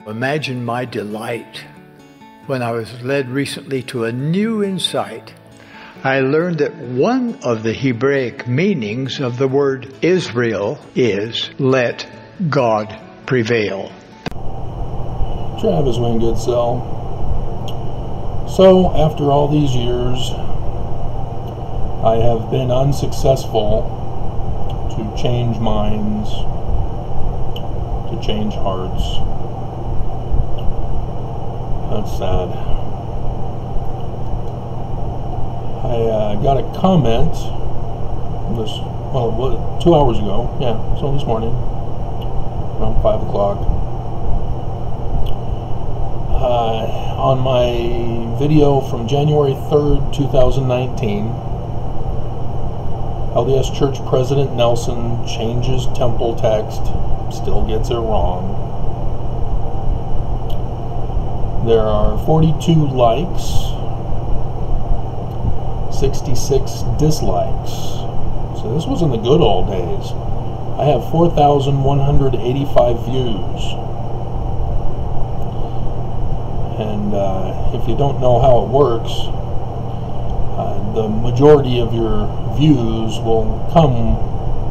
Imagine my delight when I was led recently to a new insight. I learned that one of the Hebraic meanings of the word Israel is "let God prevail." Travis Wingoodsell. So, after all these years, I have been unsuccessful to change minds, to change hearts. That's sad. I got a comment this, well, 2 hours ago. Yeah, so this morning, around 5 o'clock, on my video from January 3rd, 2019. LDS Church President Nelson changes temple text, still gets it wrong. There are 42 likes, 66 dislikes. So this was in the good old days. I have 4,185 views. And if you don't know how it works, the majority of your views will come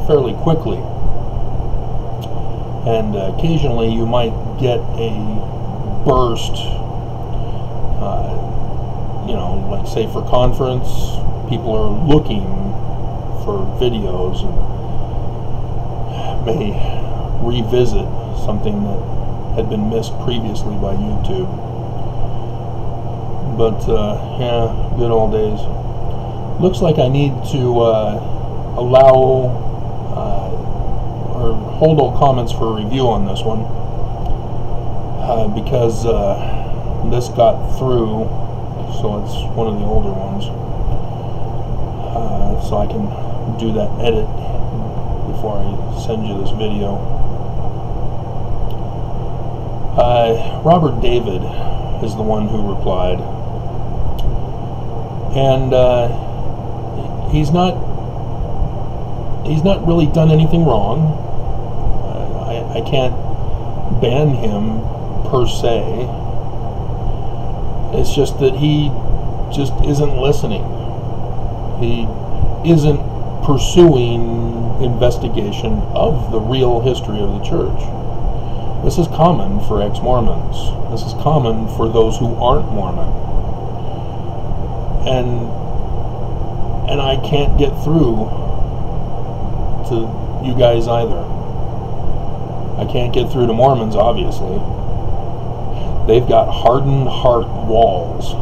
fairly quickly. And occasionally you might get a burst, like say for conference, people are looking for videos and may revisit something that had been missed previously by YouTube. But yeah, good old days. Looks like I need to allow or hold all comments for review on this one, because this got through, so it's one of the older ones, so I can do that edit before I send you this video. Robert David is the one who replied, and he's not really done anything wrong. I can't ban him per se. It's just that he just isn't listening. He isn't pursuing investigation of the real history of the church. This is common for ex-Mormons. This is common for those who aren't Mormon. And I can't get through to you guys either. I can't get through to Mormons, obviously. They've got hardened heart walls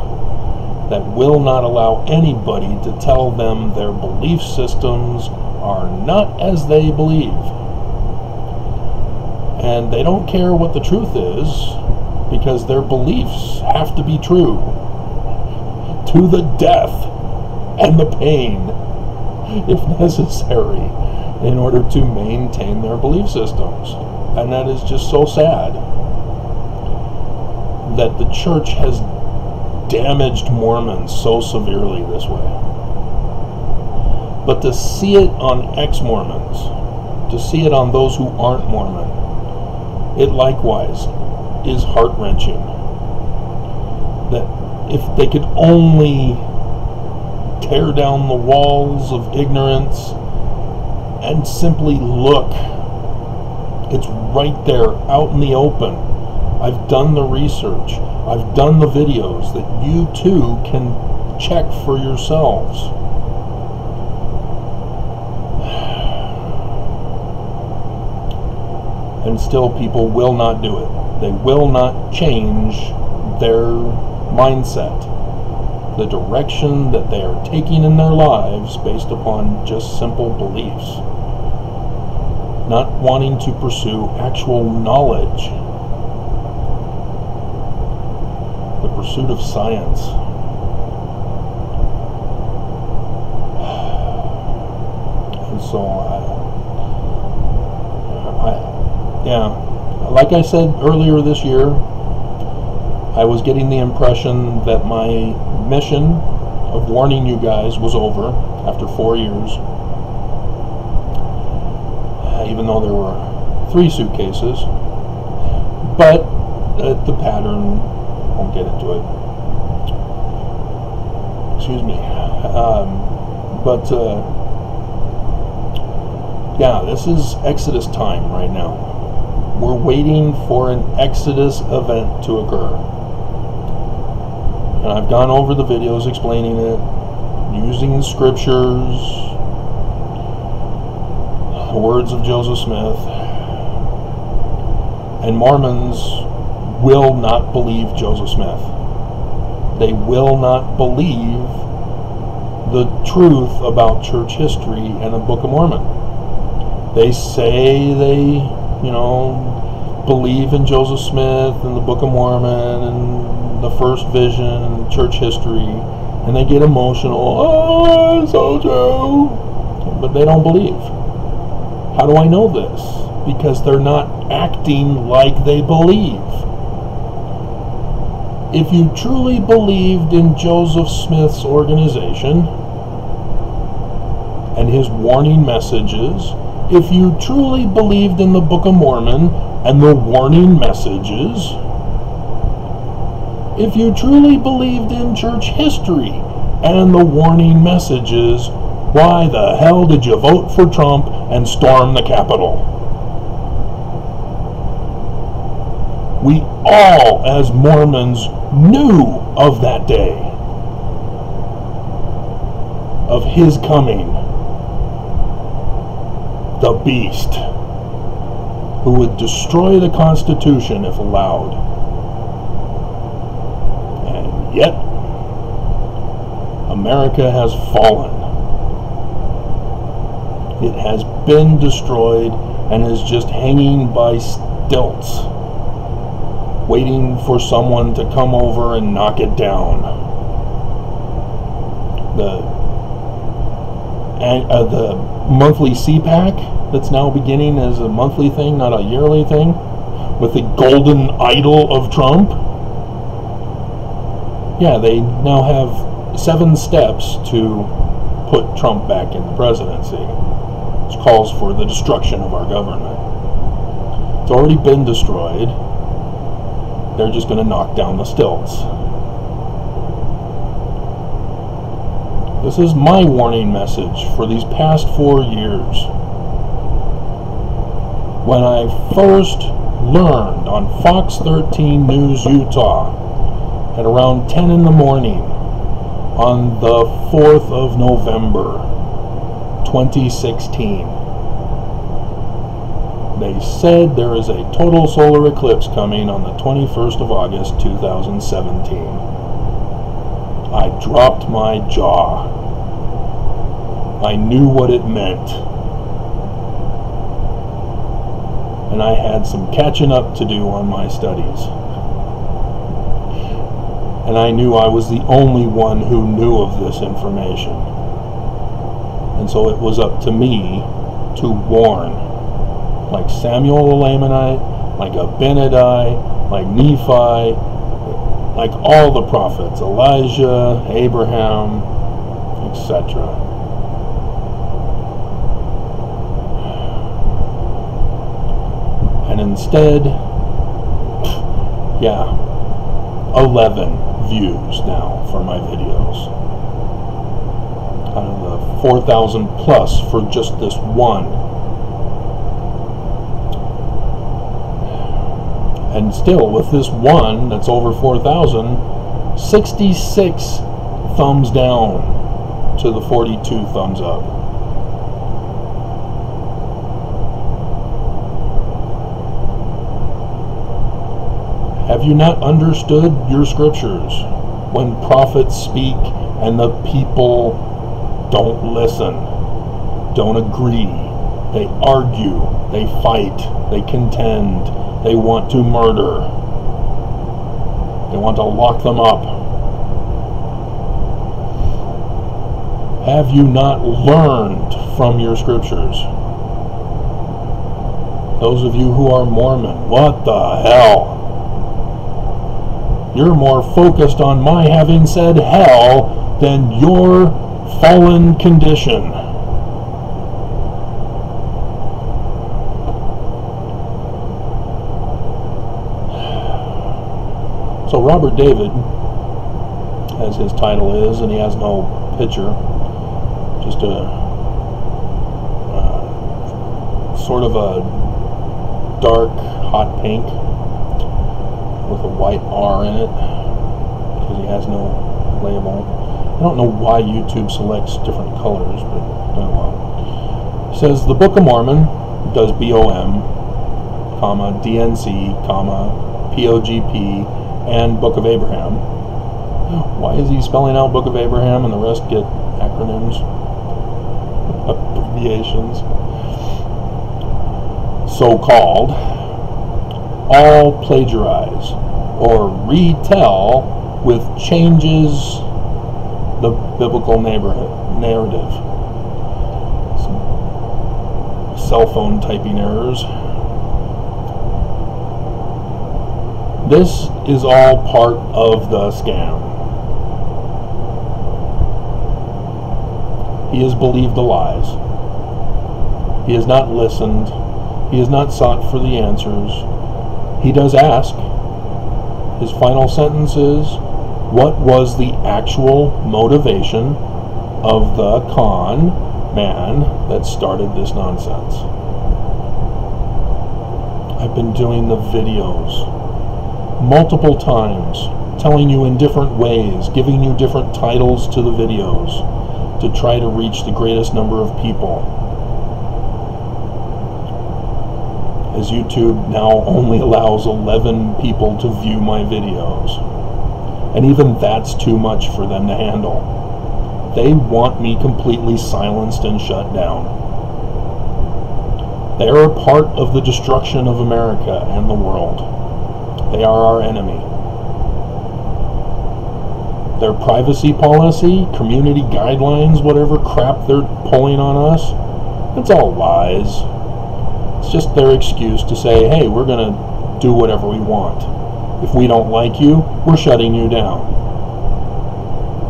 that will not allow anybody to tell them their belief systems are not as they believe. And they don't care what the truth is, because their beliefs have to be true to the death and the pain, if necessary, in order to maintain their belief systems. And that is just so sad that the church has damaged Mormons so severely this way. But to see it on ex-Mormons, to see it on those who aren't Mormon, it likewise is heart-wrenching. That if they could only tear down the walls of ignorance and simply look, it's right there, out in the open. I've done the research. I've done the videos that you too can check for yourselves. And still people will not do it. They will not change their mindset, the direction that they are taking in their lives based upon just simple beliefs. Not wanting to pursue actual knowledge, the pursuit of science. And so yeah, like I said earlier this year, I was getting the impression that my mission of warning you guys was over after 4 years. Even though there were 3 suitcases. But the pattern. Won't get into it. Excuse me. Yeah, this is Exodus time right now. We're waiting for an Exodus event to occur. And I've gone over the videos explaining it, using scriptures, the words of Joseph Smith. And Mormons will not believe Joseph Smith. They will not believe the truth about church history and the Book of Mormon. They say they, believe in Joseph Smith and the Book of Mormon and the first vision and church history, and they get emotional. Oh, it's so true. But they don't believe. How do I know this? Because they're not acting like they believe. If you truly believed in Joseph Smith's organization and his warning messages, if you truly believed in the Book of Mormon and the warning messages, if you truly believed in church history and the warning messages, why the hell did you vote for Trump and storm the Capitol? We all, as Mormons, knew of that day, of his coming, the beast, who would destroy the Constitution if allowed. And yet, America has fallen. It has been destroyed and is just hanging by stilts, waiting for someone to come over and knock it down. The monthly CPAC that's now beginning as a monthly thing, not a yearly thing, with the golden idol of Trump. Yeah, they now have 7 steps to put Trump back in the presidency, which calls for the destruction of our government. It's already been destroyed. They're just going to knock down the stilts. This is my warning message for these past 4 years. When I first learned on Fox 13 News Utah at around 10 in the morning on the 4th of November 2016, they said there is a total solar eclipse coming on the 21st of August 2017. I dropped my jaw. I knew what it meant. And I had some catching up to do on my studies. And I knew I was the only one who knew of this information. And so it was up to me to warn. Like Samuel the Lamanite, like Abinadi, like Nephi, like all the prophets, Elijah, Abraham, etc. And instead, 11 views now for my videos. Out of the 4,000 plus for just this one. And still, with this one that's over 4,000, 66 thumbs down to the 42 thumbs up. Have you not understood your scriptures when prophets speak and the people don't listen, don't agree? They argue, they fight, they contend, they want to murder, they want to lock them up. Have you not learned from your scriptures? Those of you who are Mormon, what the hell? You're more focused on my having said hell than your fallen condition. So Robert David, as his title is, and he has no picture, just a sort of a dark hot pink with a white R in it, because he has no label. I don't know why YouTube selects different colors, but oh well. It says the Book of Mormon, does BOM, comma, DNC, comma, POGP, and Book of Abraham. Why is he spelling out Book of Abraham and the rest get acronyms? Abbreviations. So-called, all plagiarize or retell with changes the biblical narrative. Some cell phone typing errors. This is all part of the scam. He has believed the lies. He has not listened. He has not sought for the answers. He does ask. His final sentence is, what was the actual motivation of the con man that started this nonsense? I've been doing the videos multiple times, telling you in different ways, giving you different titles to the videos to try to reach the greatest number of people. As YouTube now only allows 11 people to view my videos. And even that's too much for them to handle. They want me completely silenced and shut down. They are a part of the destruction of America and the world. They are our enemy. Their privacy policy, community guidelines, whatever crap they're pulling on us, it's all lies. It's just their excuse to say, hey, we're going to do whatever we want. If we don't like you, we're shutting you down.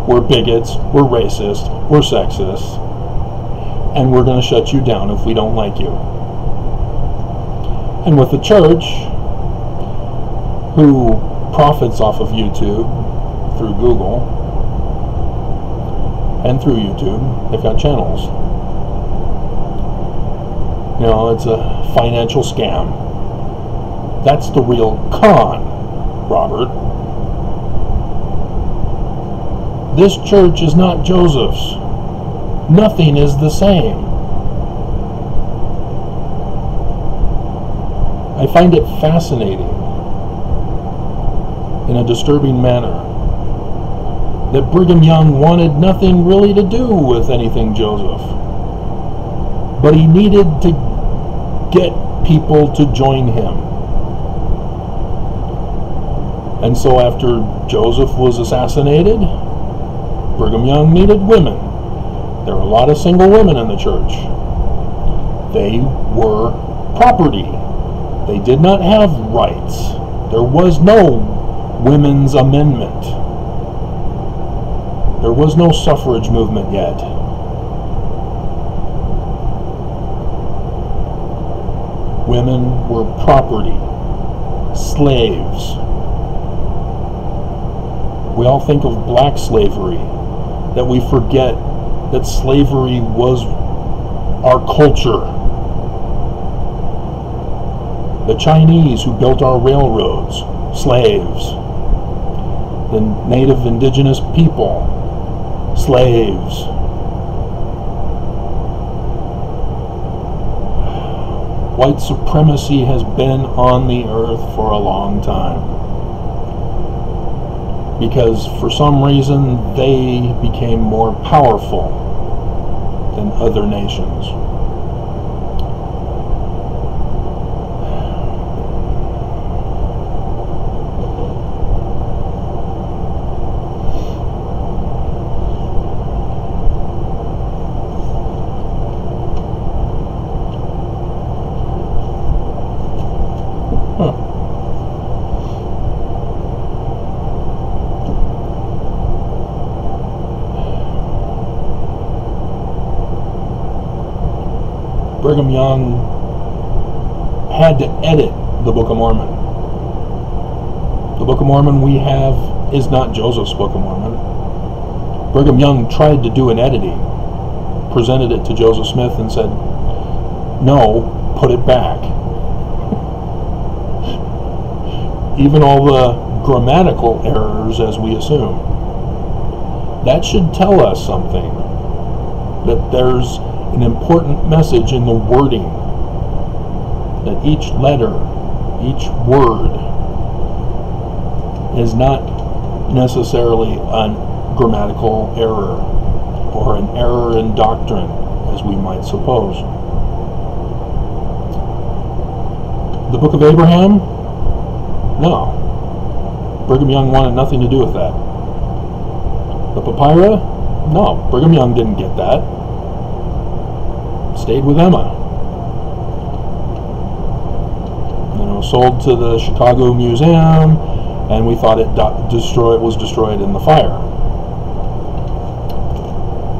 We're bigots, we're racist, we're sexist, and we're going to shut you down if we don't like you. And with the church, who profits off of YouTube through Google and through YouTube, they've got channels. You know, it's a financial scam. That's the real con, Robert. This church is not Joseph's. Nothing is the same. I find it fascinating, in a disturbing manner, that Brigham Young wanted nothing really to do with anything Joseph. But he needed to get people to join him. And so after Joseph was assassinated, Brigham Young needed women. There were a lot of single women in the church. They were property. They did not have rights. There was no women's amendment. There was no suffrage movement yet. Women were property, slaves. We all think of black slavery, that we forget that slavery was our culture. The Chinese who built our railroads, slaves. The native indigenous people, slaves. White supremacy has been on the earth for a long time. Because for some reason they became more powerful than other nations. Brigham Young had to edit the Book of Mormon. The Book of Mormon we have is not Joseph's Book of Mormon. Brigham Young tried to do an editing, presented it to Joseph Smith and said, no, put it back. Even all the grammatical errors, as we assume. That should tell us something, that there's an important message in the wording, that each letter, each word is not necessarily a grammatical error or an error in doctrine, as we might suppose. The Book of Abraham? No. Brigham Young wanted nothing to do with that. The papyri? No. Brigham Young didn't get that. Stayed with Emma. Sold to the Chicago Museum, and we thought it was destroyed in the fire.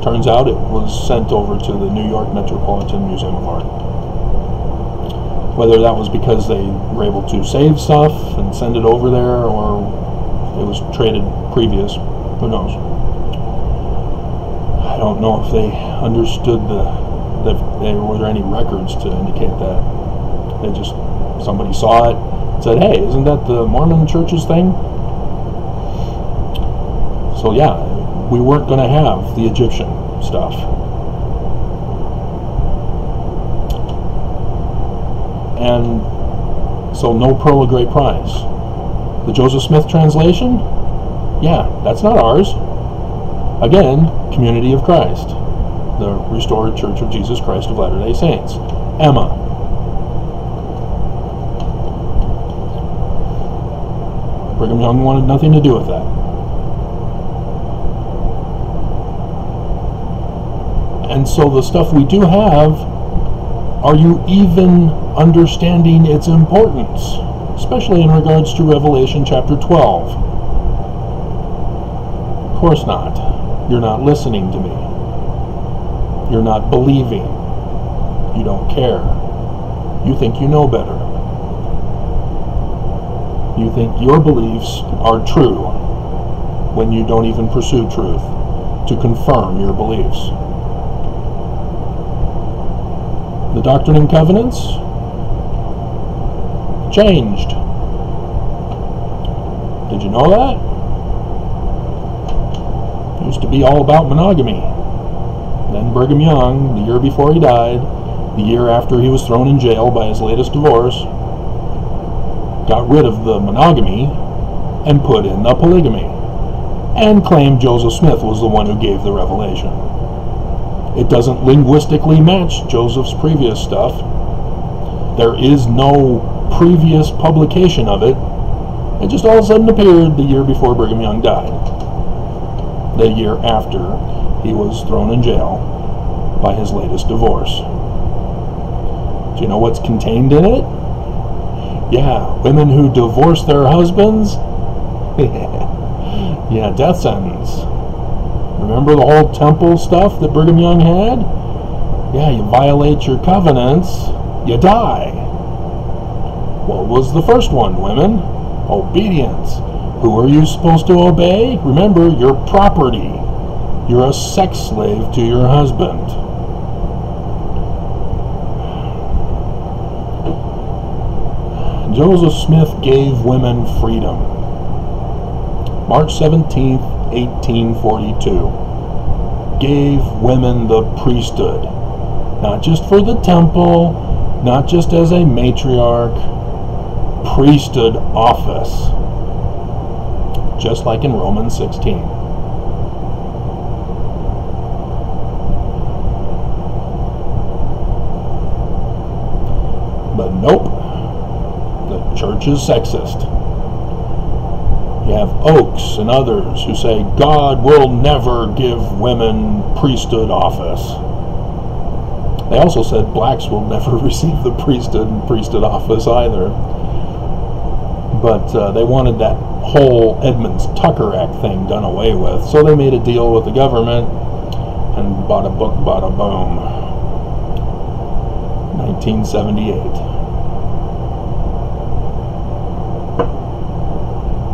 Turns out it was sent over to the New York Metropolitan Museum of Art. Whether that was because they were able to save stuff and send it over there, or it was traded previous, who knows. I don't know if they understood were there any records to indicate that. They just, somebody saw it and said, hey, isn't that the Mormon church's thing? So yeah, we weren't going to have the Egyptian stuff. And so no Pearl of Great Prize. The Joseph Smith translation? Yeah, that's not ours. Again, Community of Christ, the Restored Church of Jesus Christ of Latter-day Saints. Emma. Brigham Young wanted nothing to do with that. And so the stuff we do have, are you even understanding its importance? Especially in regards to Revelation chapter 12. Of course not. You're not listening to me. You're not believing. You don't care. You think you know better. You think your beliefs are true when you don't even pursue truth to confirm your beliefs. The Doctrine and Covenants changed. Did you know that? It used to be all about monogamy. Then Brigham Young, the year before he died, the year after he was thrown in jail by his latest divorce, got rid of the monogamy and put in the polygamy, and claimed Joseph Smith was the one who gave the revelation. It doesn't linguistically match Joseph's previous stuff. There is no previous publication of it. It just all of a sudden appeared the year before Brigham Young died. The year after he was thrown in jail by his latest divorce. Do you know what's contained in it? Yeah, women who divorce their husbands? Yeah, death sentence. Remember the whole temple stuff that Brigham Young had? Yeah, you violate your covenants, you die. What was the first one, women? Obedience. Who are you supposed to obey? Remember, your property. You're a sex slave to your husband. Joseph Smith gave women freedom. March 17th, 1842. Gave women the priesthood. Not just for the temple, not just as a matriarch, priesthood office. Just like in Romans 16. But nope. The church is sexist. You have Oakes and others who say God will never give women priesthood office. They also said blacks will never receive the priesthood and priesthood office either. But they wanted that whole Edmunds-Tucker Act thing done away with, so they made a deal with the government, and bada book, bada boom. 1978.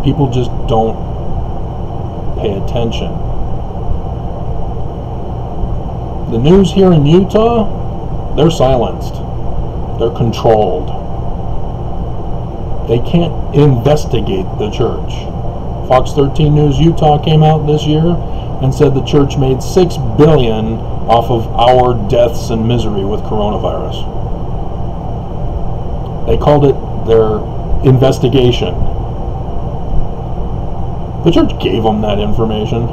People just don't pay attention. The news here in Utah, they're silenced. They're controlled. They can't investigate the church. Fox 13 News Utah came out this year and said the church made $6 billion off of our deaths and misery with coronavirus. They called it their investigation. The church gave them that information.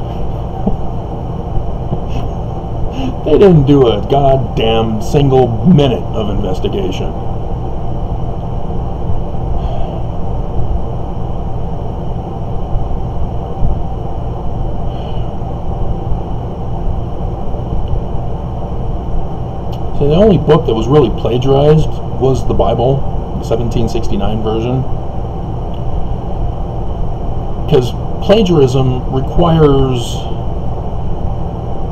They didn't do a goddamn single minute of investigation. So the only book that was really plagiarized was the Bible, the 1769 version. Because plagiarism requires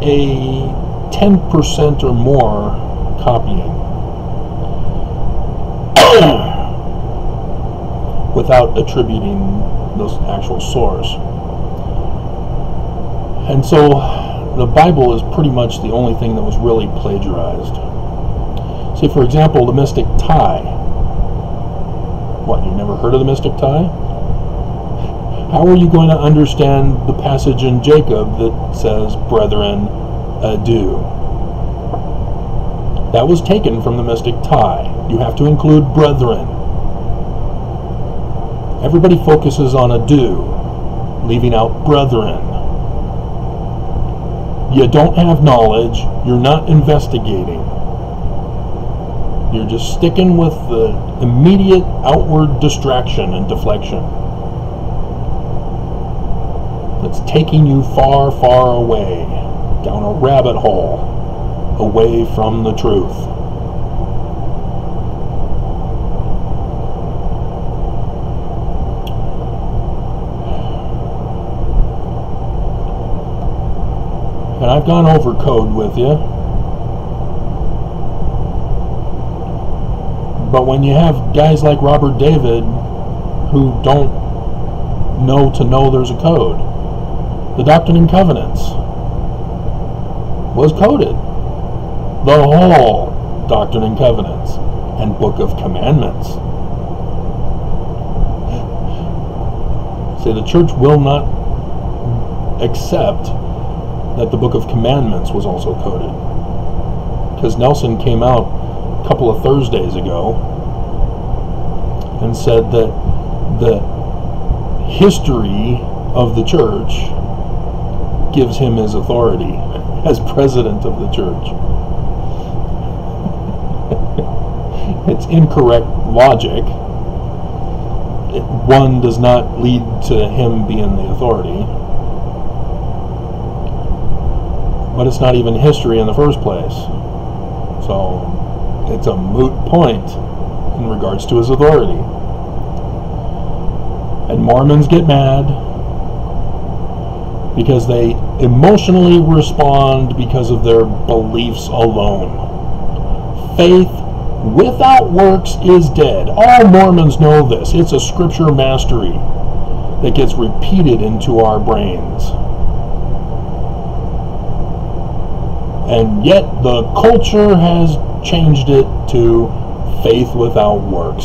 a 10% or more copying without attributing the actual source. And so the Bible is pretty much the only thing that was really plagiarized. See, for example, the mystic tie. What, you never heard of the mystic tie? How are you going to understand the passage in Jacob that says, brethren, adieu? That was taken from the mystic tie. You have to include brethren. Everybody focuses on adieu, leaving out brethren. You don't have knowledge, you're not investigating. You're just sticking with the immediate outward distraction and deflection. It's taking you far, far away, down a rabbit hole, away from the truth. And I've gone over code with you. But when you have guys like Robert David who don't know there's a code, the Doctrine and Covenants was coded. The whole Doctrine and Covenants and Book of Commandments. See, the church will not accept that the Book of Commandments was also coded. Because Nelson came out a couple of Thursdays ago and said that the history of the church gives him his authority as president of the church. It's incorrect logic. One does not lead to him being the authority. But it's not even history in the first place. So it's a moot point in regards to his authority. And Mormons get mad because they emotionally respond because of their beliefs alone. Faith without works is dead. All Mormons know this. It's a scripture mastery that gets repeated into our brains. And yet the culture has changed it to faith without works.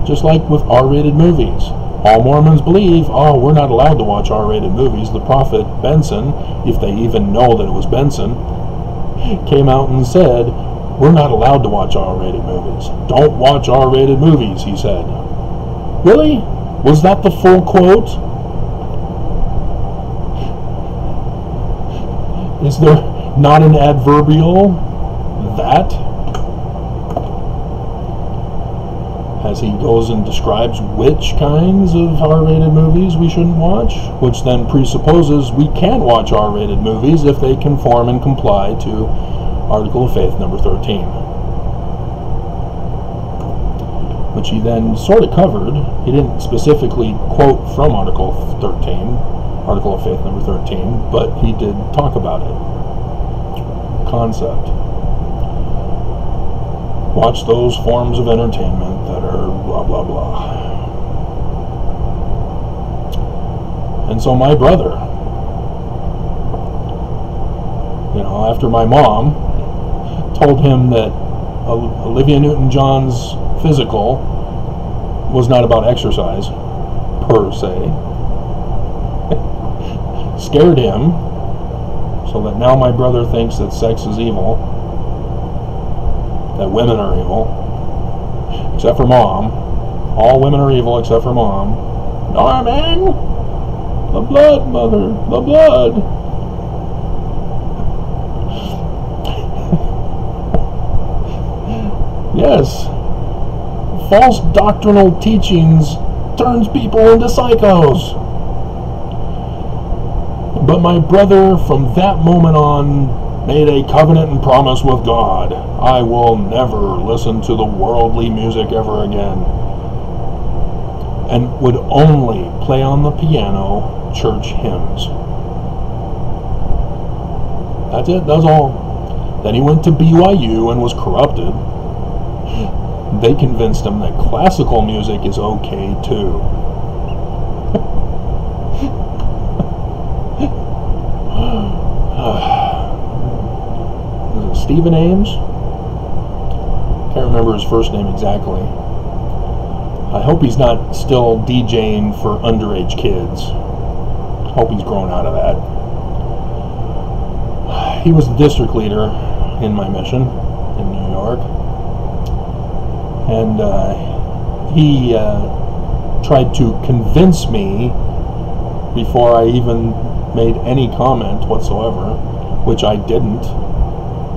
Just like with R-rated movies. All Mormons believe, oh, we're not allowed to watch R-rated movies. The prophet Benson, if they even know that it was Benson, came out and said, we're not allowed to watch R-rated movies. Don't watch R-rated movies, he said. Really? Was that the full quote? Is there not an adverbial? That? As he goes and describes which kinds of R-rated movies we shouldn't watch, which then presupposes we can watch R-rated movies if they conform and comply to Article of Faith number 13. Which he then sort of covered. He didn't specifically quote from Article 13, Article of Faith number 13, but he did talk about it. Concept. watch those forms of entertainment that are blah blah blah. And so my brother, after my mom told him that Olivia Newton-John's physical was not about exercise per se, scared him, so that now my brother thinks that sex is evil, that women are evil, except for mom. All women are evil except for mom. Norman! The blood, mother, the blood! Yes, false doctrinal teachings turns people into psychos. But my brother, from that moment on, made a covenant and promise with God. I will never listen to the worldly music ever again, and would only play on the piano church hymns. That's it, that's all. Then he went to BYU and was corrupted. They convinced him that classical music is okay too. Is it Stephen Ames? Can't remember his first name exactly. I hope he's not still DJing for underage kids. Hope he's grown out of that. He was the district leader in my mission in New York. And he tried to convince me before I even made any comment whatsoever, which I didn't.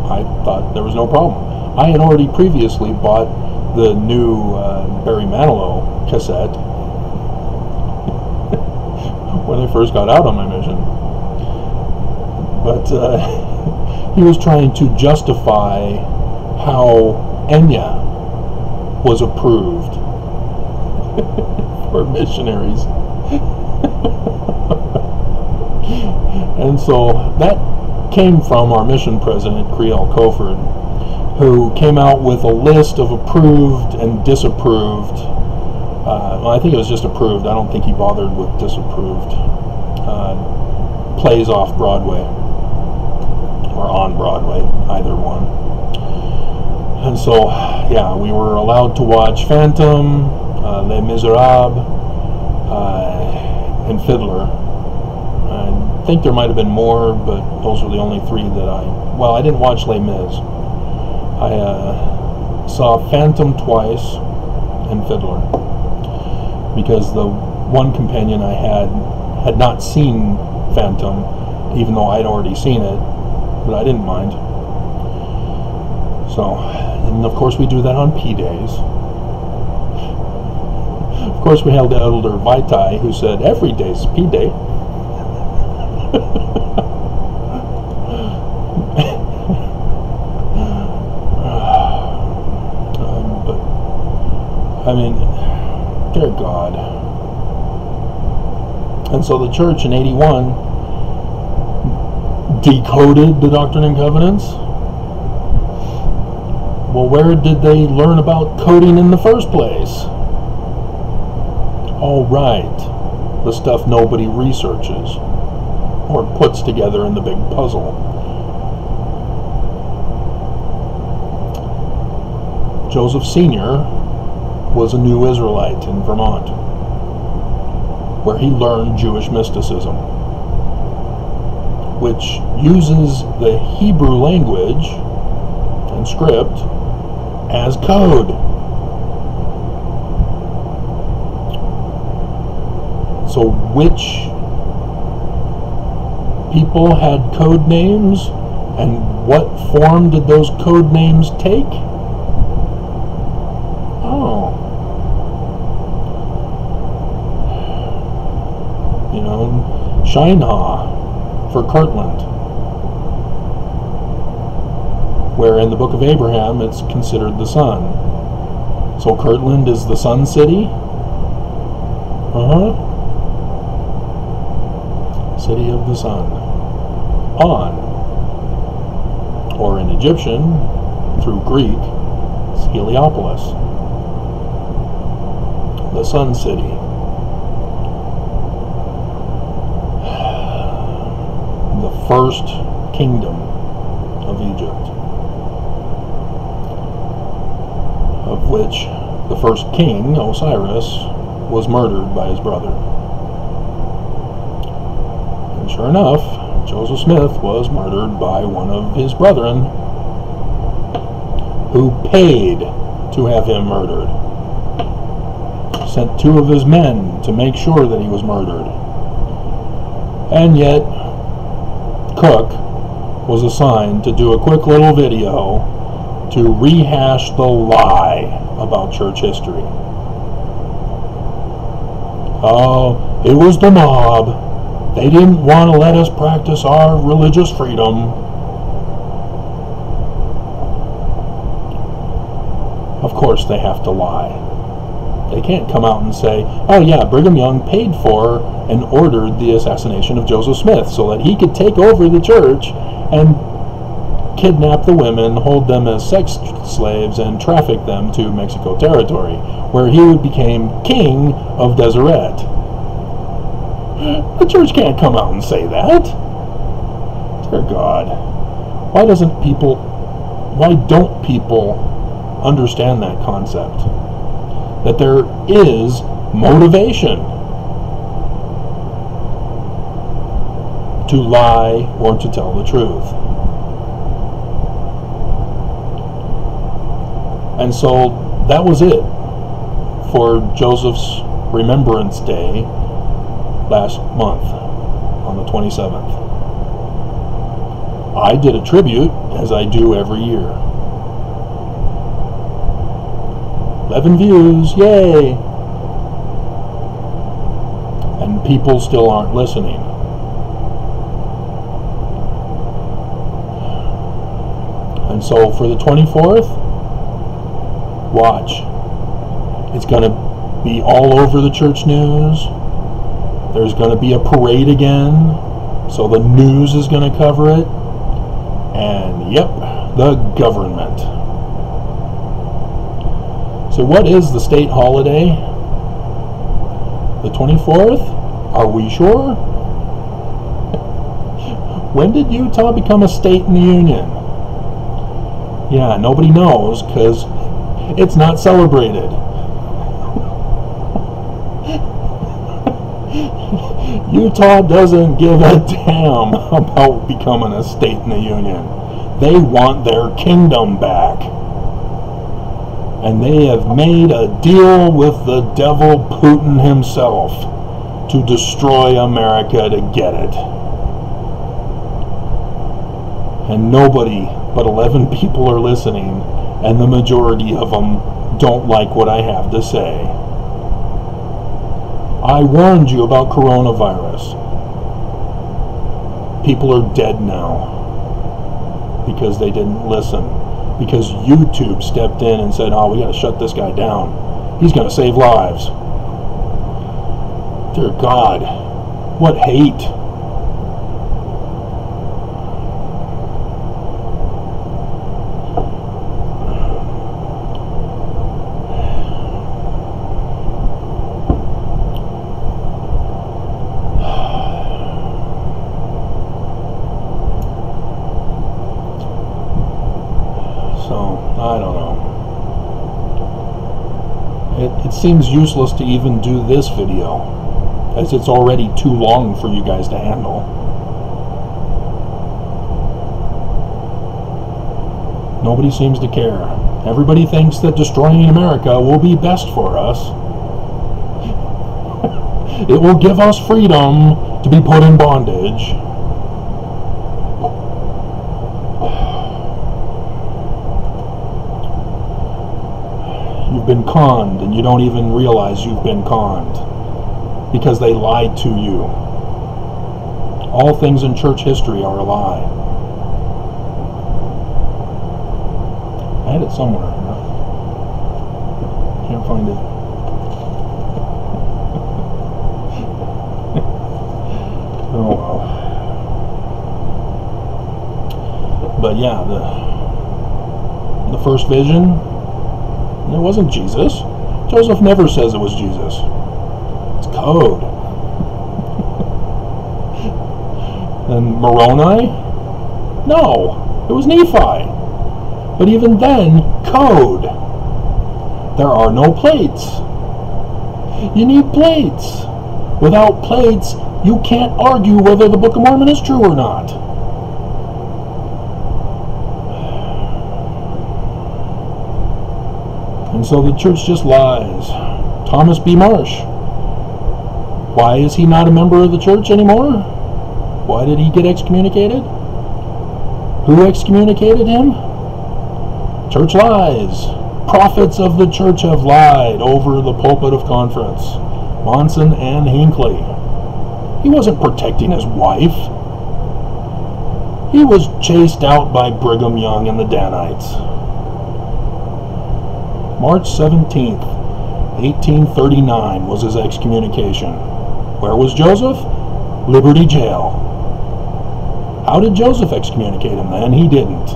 I thought there was no problem. I had already previously bought the new Barry Manilow cassette when I first got out on my mission. But he was trying to justify how Enya was approved for missionaries. And so that came from our mission president, Creel Coford, who came out with a list of approved and disapproved. Well, I think it was just approved. I don't think he bothered with disapproved plays off Broadway or on Broadway, either one. And so, yeah, we were allowed to watch Phantom, Les Miserables, and Fiddler. I think there might have been more, but those were the only three that I didn't watch Les Mis. I saw Phantom twice and Fiddler, because the one companion I had not seen Phantom, even though I'd already seen it, but I didn't mind. So, and of course we do that on P-days. Of course we held Elder Vitae, who said every day's P-day. But, I mean, dear God. And so the church in 81 decoded the Doctrine and Covenants. Well, where did they learn about coding in the first place? Oh, right. The stuff nobody researches or puts together in the big puzzle. Joseph Sr. was a new Israelite in Vermont, where he learned Jewish mysticism, which uses the Hebrew language and script as code. So which people had code names, and what form did those code names take? Oh. Shineha for Kirtland, where in the book of Abraham it's considered the sun. So Kirtland is the sun city? City of the sun. On. Or in Egyptian, through Greek, It's Heliopolis, the Sun City. The first kingdom of Egypt, of which the first king, Osiris, was murdered by his brother. And sure enough, Joseph Smith was murdered by one of his brethren, who paid to have him murdered. Sent 2 of his men to make sure that he was murdered. And yet, Cook was assigned to do a quick little video to rehash the lie about church history. Oh, it was the mob. They didn't want to let us practice our religious freedom. Of course they have to lie. They can't come out and say, oh yeah, Brigham Young paid for and ordered the assassination of Joseph Smith so that he could take over the church and kidnap the women, hold them as sex slaves, and traffic them to Mexico territory, where he became king of Deseret. The church can't come out and say that. Dear God. Why don't people understand that concept? That there is motivation to lie or to tell the truth. And so that was it for Joseph's Remembrance Day last month on the 27th. I did a tribute, as I do every year. 11 views, yay! And people still aren't listening. And so for the 24th, watch. It's going to be all over the church news. There's going to be a parade again, so the news is going to cover it. And yep, the government. So what is the state holiday? The 24th? Are we sure? When did Utah become a state in the Union? Yeah, nobody knows because it's not celebrated. Utah doesn't give a damn about becoming a state in the Union. They want their kingdom back. And they have made a deal with the devil Putin himself to destroy America to get it. And nobody but 11 people are listening, and the majority of them don't like what I have to say. I warned you about coronavirus. People are dead now because they didn't listen. Because YouTube stepped in and said, oh, we got to shut this guy down. He's going to save lives. Dear God, what hate. I don't know. It seems useless to even do this video, as it's already too long for you guys to handle. Nobody seems to care. Everybody thinks that destroying America will be best for us. It will give us freedom to be put in bondage. You've been conned, and you don't even realize you've been conned because they lied to you. All things in church history are a lie. I had it somewhere. Can't find it. Oh well. But yeah, the first vision It wasn't Jesus. Joseph never says it was Jesus. It's code. And Moroni? No, it was Nephi. But even then, code. There are no plates. You need plates. Without plates, you can't argue whether the Book of Mormon is true or not. And so the church just lies. Thomas B. Marsh. Why is he not a member of the church anymore? Why did he get excommunicated? Who excommunicated him? Church lies. Prophets of the church have lied over the pulpit of conference. Monson and Hinckley. He wasn't protecting his wife. He was chased out by Brigham Young and the Danites. March 17th, 1839 was his excommunication. Where was Joseph? Liberty Jail. How did Joseph excommunicate him then? He didn't.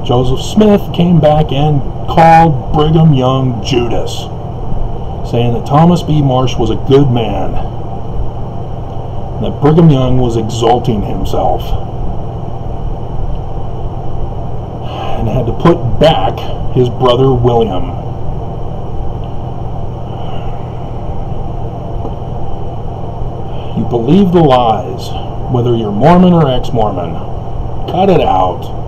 Joseph Smith came back and called Brigham Young Judas, saying that Thomas B. Marsh was a good man, and that Brigham Young was exalting himself, and had to put back his brother William. You believe the lies, whether you're Mormon or ex-Mormon. Cut it out.